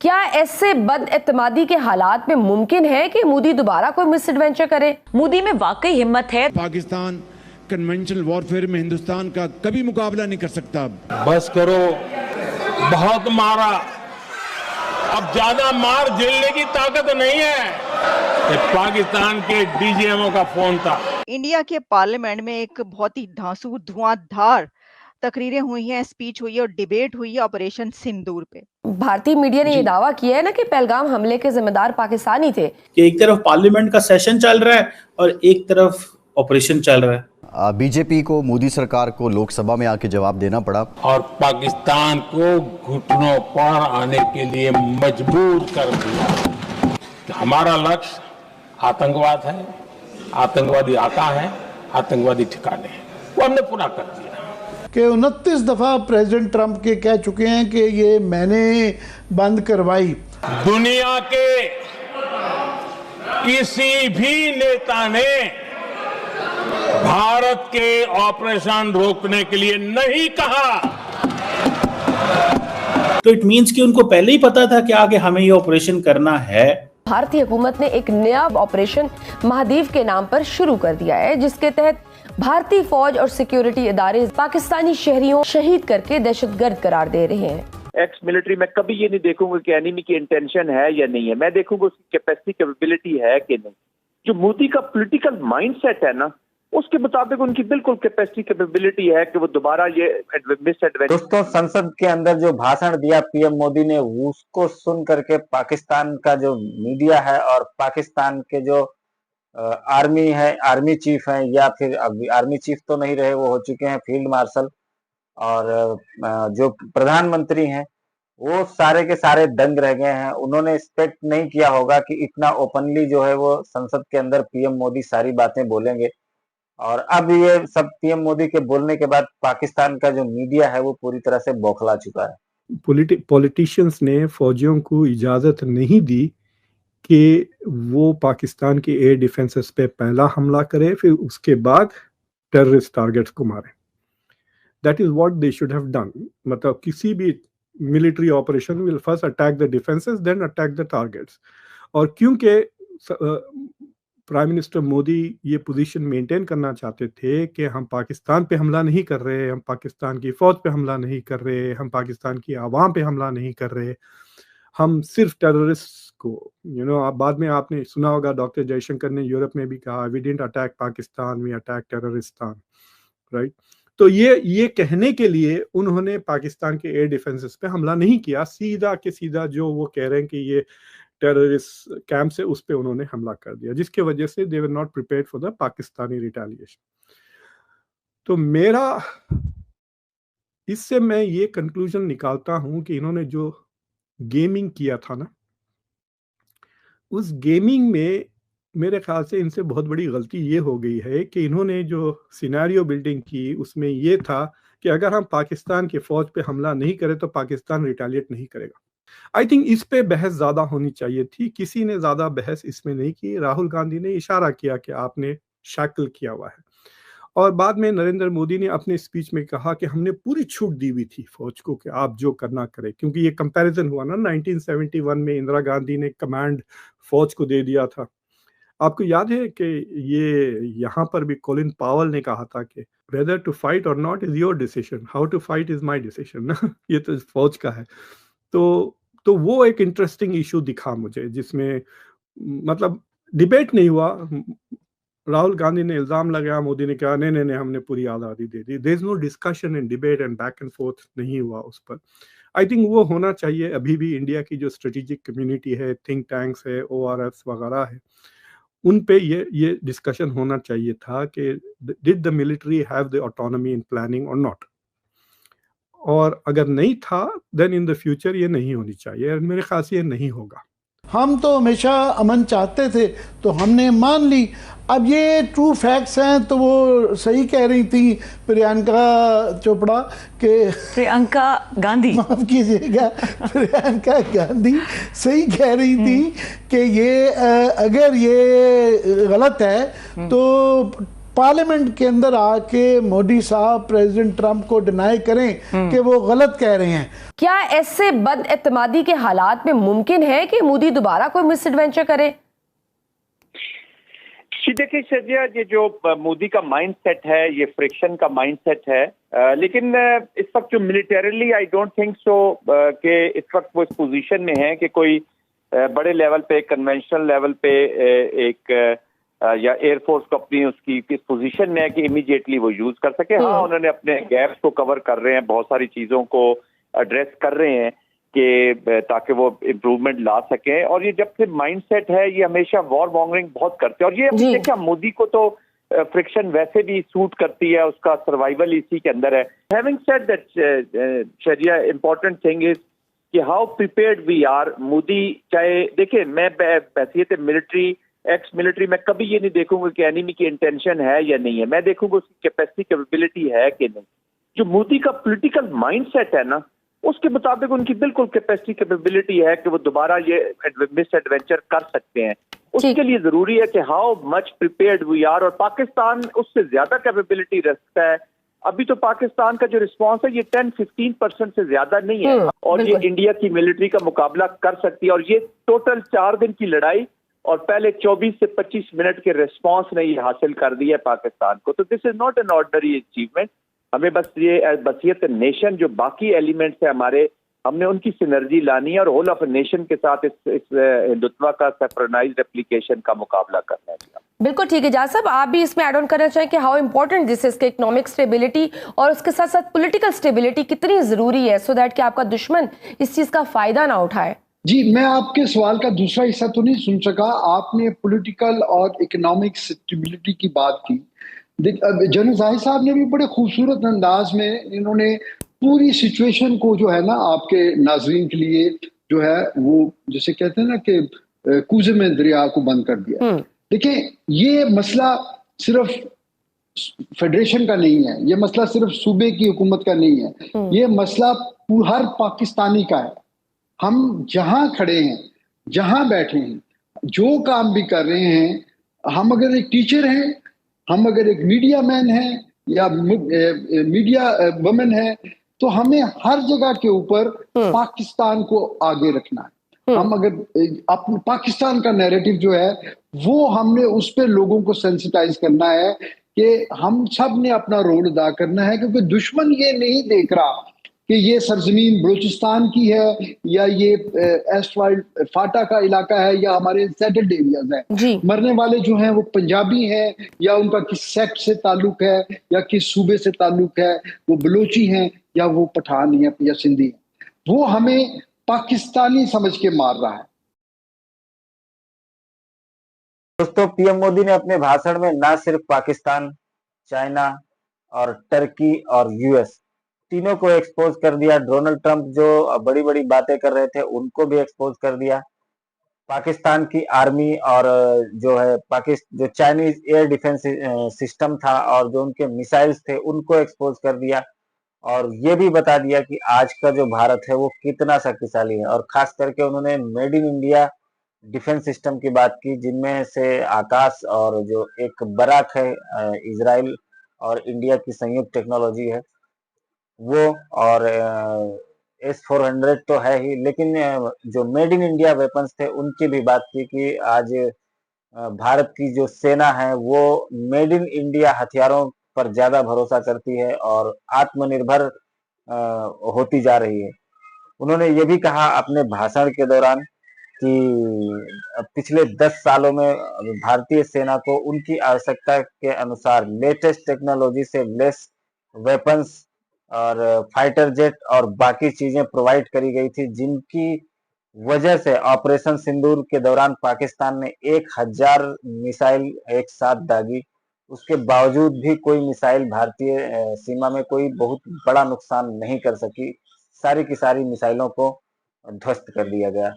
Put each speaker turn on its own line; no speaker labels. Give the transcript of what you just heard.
क्या ऐसे बदएतमादी के हालात में मुमकिन है कि मोदी दोबारा कोई मिसएडवेंचर करे?
मोदी में वाकई हिम्मत है।
पाकिस्तान कन्वेंशनल वॉरफेयर में हिंदुस्तान का कभी मुकाबला नहीं कर सकता।
बस करो, बहुत मारा, अब ज्यादा मार झेलने की ताकत नहीं है। ये पाकिस्तान के डीजीएमओ का फोन था।
इंडिया के पार्लियामेंट में एक बहुत ही धांसू धुआंधार तकरीरें हुई हैं, स्पीच हुई है और डिबेट हुई है ऑपरेशन सिंदूर पे।
भारतीय मीडिया ने ये दावा किया है ना कि पहलगाम हमले के जिम्मेदार पाकिस्तानी थे।
कि एक तरफ पार्लियामेंट का सेशन चल रहा है और एक तरफ ऑपरेशन चल रहा है।
बीजेपी को, मोदी सरकार को लोकसभा में आके जवाब देना पड़ा
और पाकिस्तान को घुटनों पर आने के लिए मजबूर कर दिया। हमारा लक्ष्य आतंकवाद है, आतंकवादी आता है, आतंकवादी ठिकाने हैं, वो हमने पूरा कर दिया।
कि 29 दफा प्रेसिडेंट ट्रंप के कह चुके हैं कि ये मैंने बंद करवाई।
दुनिया के किसी भी नेता ने भारत के ऑपरेशन रोकने के लिए नहीं कहा।
तो इट मींस कि उनको पहले ही पता था कि आगे हमें ये ऑपरेशन करना है।
भारतीय हुकूमत ने एक नया ऑपरेशन महाद्वीप के नाम पर शुरू कर दिया है, जिसके तहत भारतीय फौज और सिक्योरिटी इदारे पाकिस्तानी शहरियों शहीद करके दहशतगर्द करार दे रहे हैं।
एक्स मिलिट्री में कभी ये नहीं देखूंगा कि एनिमी की इंटेंशन है या नहीं है, मैं देखूंगा उसकी कैपेसिटी कैपेबिलिटी है कि नहीं। जो मोदी का पॉलिटिकल माइंडसेट है ना, उसके मुताबिक उनकी बिल्कुल कैपेसिटी कैपेबिलिटी है कि वो दोबारा ये मिसएडवेंचर।
दोस्तों, संसद के अंदर जो भाषण दिया पीएम मोदी ने, उसको सुन करके पाकिस्तान का जो मीडिया है और पाकिस्तान के जो आर्मी है, आर्मी चीफ है, या फिर आर्मी चीफ तो नहीं रहे, वो हो चुके हैं फील्ड मार्शल, और जो प्रधानमंत्री हैं वो सारे के सारे दंग रह गए हैं। उन्होंने एक्सपेक्ट नहीं किया होगा कि इतना ओपनली जो है वो संसद के अंदर पीएम मोदी सारी बातें बोलेंगे। और अब ये सब पीएम मोदी के बोलने के बाद पाकिस्तान का जो मीडिया है वो पूरी तरह से बौखला चुका है।
पॉलिटिशियंस ने फौजियों को इजाजत नहीं दी कि वो पाकिस्तान के एयर डिफेंसेस पे पहला हमला करे, फिर उसके बाद टेररिस्ट टारगेट्स को मारे। That is what they should have done. मतलब किसी भी military operation will first attack the defences, then attack the targets. और क्योंकि प्राइम मिनिस्टर मोदी ये पोजीशन मेंटेन करना चाहते थे कि हम पाकिस्तान पे हमला नहीं कर रहे, हम पाकिस्तान की फौज पे हमला नहीं कर रहे, हम पाकिस्तान की आवाम पे हमला नहीं कर रहे, हम सिर्फ टेररिस्ट को, बाद में आपने सुना होगा डॉक्टर जयशंकर ने यूरोप में भी कहा, we didn't attack Pakistan, we attack Terroristan, right. तो ये कहने के लिए उन्होंने पाकिस्तान के एयर डिफेंसेस पे हमला नहीं किया, सीधा के सीधा जो वो कह रहे हैं कि ये टेररिस्ट कैंप से उस पे उन्होंने हमला कर दिया, जिसके वजह से they were not prepared for the Pakistani retaliation. तो मेरा इससे मैं ये कंक्लूजन निकालता हूं कि इन्होंने जो गेमिंग किया था ना, उस गेमिंग में मेरे ख्याल से इनसे बहुत बड़ी गलती ये हो गई है कि इन्होंने जो सिनेरियो बिल्डिंग की उसमें ये था कि अगर हम पाकिस्तान की फौज पे हमला नहीं करें तो पाकिस्तान रिटेलिएट नहीं करेगा। आई थिंक इस पे बहस ज्यादा होनी चाहिए थी, किसी ने ज्यादा बहस इसमें नहीं की। राहुल गांधी ने इशारा किया कि आपने शैकल किया हुआ है, और बाद में नरेंद्र मोदी ने अपने स्पीच में कहा कि हमने पूरी छूट दी हुई थी फौज को कि आप जो करना करें, क्योंकि ये कंपैरिजन हुआ ना 1971 में इंदिरा गांधी ने कमांड फौज को दे दिया था। आपको याद है कि ये यहाँ पर भी कोलिन पावल ने कहा था कि वेदर टू फाइट और not is your decision, how to fight is my decision ना। ये तो फौज का है। तो वो एक इंटरेस्टिंग इशू दिखा मुझे, जिसमें मतलब डिबेट नहीं हुआ। राहुल गांधी ने इल्जाम लगाया, मोदी ने कहा नहीं हमने पूरी आज़ादी दे दी। There is no discussion and debate and back and forth नहीं हुआ उस पर। आई थिंक वो होना चाहिए। अभी भी इंडिया की जो स्ट्रेटेजिक कम्युनिटी है, थिंक टैंक्स है, ORFs वगैरह है, उन पे ये डिस्कशन होना चाहिए था कि did the military have the autonomy in planning और नॉट। और अगर नहीं था देन इन द फ्यूचर ये नहीं होनी चाहिए। मेरे ख्याल से ये नहीं होगा।
हम तो हमेशा अमन चाहते थे तो हमने मान ली। अब ये ट्रू फैक्ट्स हैं, तो वो सही कह रही थी प्रियंका चोपड़ा के,
प्रियंका गांधी,
माफ कीजिएगा, प्रियंका गांधी सही कह रही थी कि ये अगर ये गलत है तो पार्लियामेंट के अंदर आके मोदी साहब प्रेसिडेंट ट्रंप को डिनाई करें कि वो गलत कह रहे हैं।
क्या ऐसे बदएतमादी के हालात में मुमकिन है कि मोदी दोबारा कोई मिस एडवेंचर करे?
देखिए शजिया, ये जो मोदी का माइंडसेट है ये फ्रिक्शन का माइंडसेट है, लेकिन इस वक्त जो militarily I don't think so कि इस वक्त वो इस पोजीशन में है कि कोई बड़े लेवल पे कन्वेंशनल लेवल पे एक या एयरफोर्स को अपनी उसकी किस पोजीशन में है कि इमीडिएटली वो यूज कर सके। हाँ, उन्होंने अपने गैप्स को कवर कर रहे हैं, बहुत सारी चीजों को एड्रेस कर रहे हैं कि ताकि वो इम्प्रूवमेंट ला सकें। और ये जब से माइंडसेट है ये हमेशा वॉर मॉन्गरिंग बहुत करते हैं। और ये देखिए मोदी को तो फ्रिक्शन वैसे भी सूट करती है, उसका सर्वाइवल इसी के अंदर है। हैविंग सेड दैट शरिया, इम्पोर्टेंट थिंग इज कि how prepared we are. Modi चाहे देखिए, मैं हैसियत मिलिट्री एक्स मिलिट्री में कभी ये नहीं देखूंगा कि एनिमी की इंटेंशन है या नहीं है, मैं देखूंगा उसकी कैपेसिटी कैपेबिलिटी है कि नहीं। जो मोदी का पॉलिटिकल माइंडसेट है ना, उसके मुताबिक उनकी बिल्कुल कैपेसिटी कैपेबिलिटी है कि वो दोबारा ये मिस एडवेंचर कर सकते हैं। उसके लिए जरूरी है कि how much prepared we are, और पाकिस्तान उससे ज्यादा कैपेबिलिटी रखता है। अभी तो पाकिस्तान का जो रिस्पांस है ये 10-15% से ज्यादा नहीं है, और ये इंडिया की मिलिट्री का मुकाबला कर सकती है। और ये टोटल 4 दिन की लड़ाई और पहले 24 से 25 मिनट के रिस्पांस ने ये हासिल कर दिया है पाकिस्तान को। तो this is not an ordinary achievement. हमें बस ये बसियत नेशन जो बाकी एलिमेंट्स है हमारे, हमने उनकी सिनर्जी लानी है और होल ऑफ नेशन के साथ इस हिंदुत्व का सेपरेटाइज्ड एप्लीकेशन का मुकाबला करना है।
बिल्कुल ठीक है जाज साहब, आप भी इसमें एड ऑन करना चाहें कि how important this is, economic stability और उसके साथ साथ पॉलिटिकल स्टेबिलिटी कितनी जरूरी है, सो दैट कि आपका दुश्मन इस चीज का फायदा ना उठाए।
जी, मैं आपके सवाल का दूसरा हिस्सा तो नहीं सुन सका। आपने पॉलिटिकल और इकोनॉमिक स्टेबिलिटी की बात की। जनरल जाहिर साहब ने भी बड़े खूबसूरत अंदाज में इन्होंने पूरी सिचुएशन को जो है ना आपके नाजरीन के लिए जो है वो जैसे कहते हैं ना कि कूजे में दरिया को बंद कर दिया। देखिए, ये मसला सिर्फ फेडरेशन का नहीं है, ये मसला सिर्फ सूबे की हुकूमत का नहीं है, ये मसला हर पाकिस्तानी का है। हम जहां खड़े हैं, जहां बैठे हैं, जो काम भी कर रहे हैं, हम अगर एक टीचर हैं, हम अगर एक मीडिया मैन है या मीडिया वुमेन है, तो हमें हर जगह के ऊपर पाकिस्तान को आगे रखना है। हम अगर अपने पाकिस्तान का नैरेटिव जो है वो हमने उस पे लोगों को सेंसिटाइज करना है कि हम सब ने अपना रोल अदा करना है, क्योंकि दुश्मन ये नहीं देख रहा कि ये सरजमीन बलूचिस्तान की है या ये एस्टवाइल फाटा का इलाका है या हमारे सेटल्ड एरियाज है। मरने वाले जो हैं वो पंजाबी हैं या उनका किस सेक्ट से ताल्लुक है या किस सूबे से ताल्लुक है, वो बलोची हैं या वो पठान या सिंधी हैं, वो हमें पाकिस्तानी समझ के मार रहा है।
दोस्तों, पीएम मोदी ने अपने भाषण में न सिर्फ पाकिस्तान, चाइना और टर्की और यूएस तीनों को एक्सपोज कर दिया। डोनाल्ड ट्रंप जो बड़ी बड़ी बातें कर रहे थे उनको भी एक्सपोज कर दिया। पाकिस्तान की आर्मी और जो है जो चाइनीज एयर डिफेंस सिस्टम था और जो उनके मिसाइल्स थे उनको एक्सपोज कर दिया, और ये भी बता दिया कि आज का जो भारत है वो कितना शक्तिशाली है। और खास करके उन्होंने made in India defence system की बात की, जिनमें से आकाश और जो एक बराक है इजराइल और इंडिया की संयुक्त टेक्नोलॉजी है वो, और S-400 तो है ही, लेकिन जो मेड इन इंडिया वेपन्स थे उनकी भी बात की कि आज भारत की जो सेना है वो मेड इन इंडिया हथियारों पर ज्यादा भरोसा करती है और आत्मनिर्भर होती जा रही है। उन्होंने ये भी कहा अपने भाषण के दौरान कि पिछले 10 सालों में भारतीय सेना को उनकी आवश्यकता के अनुसार लेटेस्ट टेक्नोलॉजी से लेस वेपन्स और फाइटर जेट और बाकी चीजें प्रोवाइड करी गई थी, जिनकी वजह से ऑपरेशन सिंदूर के दौरान पाकिस्तान ने 1000 मिसाइल एक साथ दागी। उसके बावजूद भी कोई मिसाइल भारतीय सीमा में कोई बहुत बड़ा नुकसान नहीं कर सकी, सारी की सारी मिसाइलों को ध्वस्त कर दिया गया।